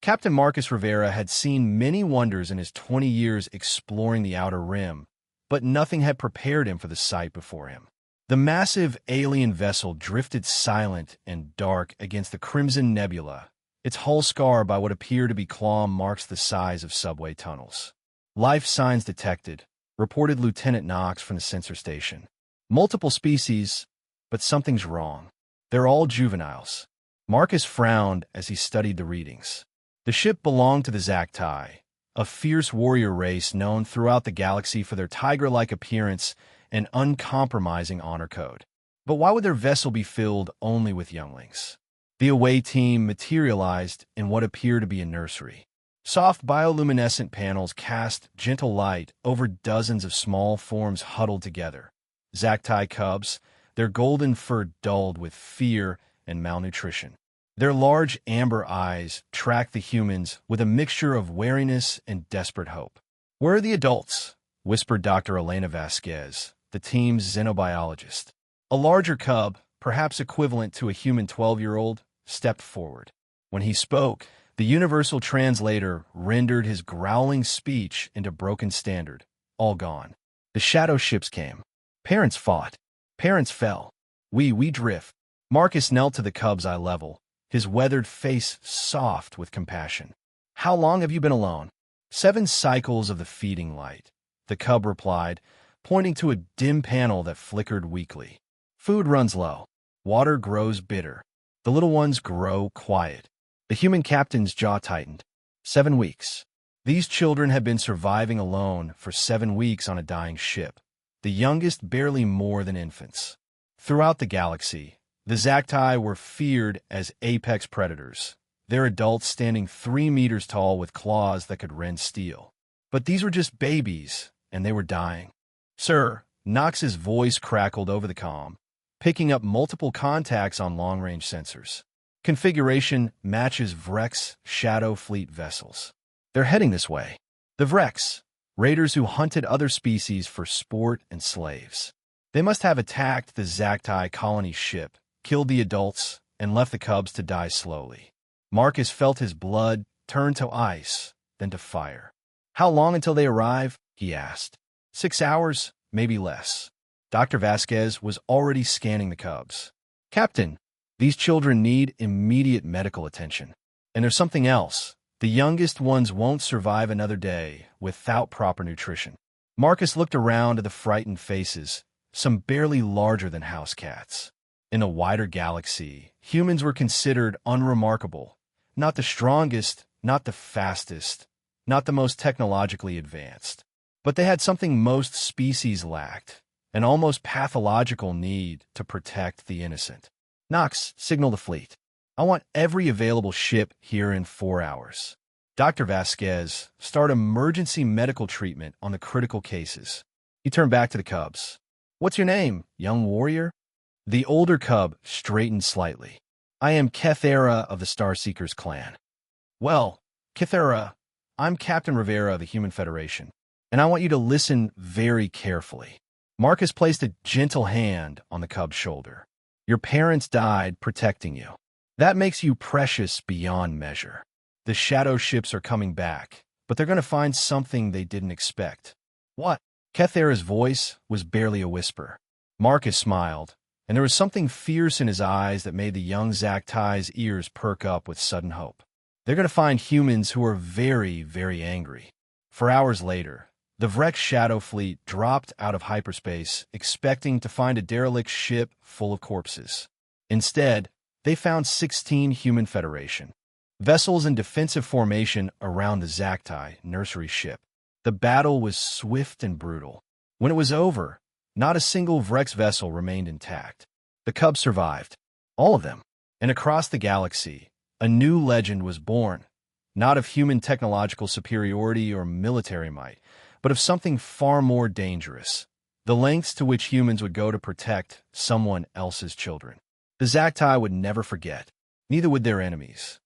Captain Marcus Rivera had seen many wonders in his 20 years exploring the Outer Rim, but nothing had prepared him for the sight before him. The massive alien vessel drifted silent and dark against the crimson nebula, its hull scarred by what appeared to be claw marks the size of subway tunnels. "Life signs detected," reported Lieutenant Knox from the sensor station. "Multiple species, but something's wrong. They're all juveniles." Marcus frowned as he studied the readings. The ship belonged to the Zacti, a fierce warrior race known throughout the galaxy for their tiger-like appearance and uncompromising honor code. But why would their vessel be filled only with younglings? The away team materialized in what appeared to be a nursery. Soft bioluminescent panels cast gentle light over dozens of small forms huddled together. Zacti cubs, their golden fur dulled with fear and malnutrition. Their large amber eyes tracked the humans with a mixture of wariness and desperate hope. "Where are the adults?" whispered Dr. Elena Vasquez, the team's xenobiologist. A larger cub, perhaps equivalent to a human 12-year-old, stepped forward. When he spoke, the universal translator rendered his growling speech into broken standard. "All gone. The shadow ships came. Parents fought. Parents fell. We drift." Marcus knelt to the cub's eye level, his weathered face soft with compassion. "How long have you been alone?" "7 cycles of the feeding light," the cub replied, pointing to a dim panel that flickered weakly. "Food runs low. Water grows bitter. The little ones grow quiet." The human captain's jaw tightened. 7 weeks. These children had been surviving alone for 7 weeks on a dying ship, the youngest barely more than infants. Throughout the galaxy, the Zacti were feared as apex predators, their adults standing 3 meters tall with claws that could rend steel. But these were just babies, and they were dying. "Sir," Knox's voice crackled over the comm, picking up multiple contacts on long-range sensors. "Configuration matches Vrek's Shadow Fleet vessels. They're heading this way." The Vreks, raiders who hunted other species for sport and slaves. They must have attacked the Zacti colony ship, killed the adults, and left the cubs to die slowly. Marcus felt his blood turn to ice, then to fire. "How long until they arrive?" he asked. 6 hours, maybe less." Dr. Vasquez was already scanning the cubs. "Captain, these children need immediate medical attention. And there's something else. The youngest ones won't survive another day without proper nutrition." Marcus looked around at the frightened faces, some barely larger than house cats. In the wider galaxy, humans were considered unremarkable, not the strongest, not the fastest, not the most technologically advanced. But they had something most species lacked, an almost pathological need to protect the innocent. "Knox, signal the fleet. I want every available ship here in 4 hours." Dr. Vasquez, start emergency medical treatment on the critical cases. He turned back to the cubs. "What's your name, young warrior?" The older cub straightened slightly. "I am Kethera of the Starseekers clan." "Well, Kethera, I'm Captain Rivera of the Human Federation, and I want you to listen very carefully." Marcus placed a gentle hand on the cub's shoulder. "Your parents died protecting you. That makes you precious beyond measure. The shadow ships are coming back, but they're going to find something they didn't expect." "What?" Kethera's voice was barely a whisper. Marcus smiled, and there was something fierce in his eyes that made the young Zacti's ears perk up with sudden hope. "They're going to find humans who are very, very angry." 4 hours later, the Vrek Shadow Fleet dropped out of hyperspace, expecting to find a derelict ship full of corpses. Instead, they found 16 Human Federation vessels in defensive formation around the Zacti nursery ship. The battle was swift and brutal. When it was over, not a single Vrek's vessel remained intact. The cubs survived, all of them. And across the galaxy, a new legend was born, not of human technological superiority or military might, but of something far more dangerous, the lengths to which humans would go to protect someone else's children. The Zacti would never forget, neither would their enemies.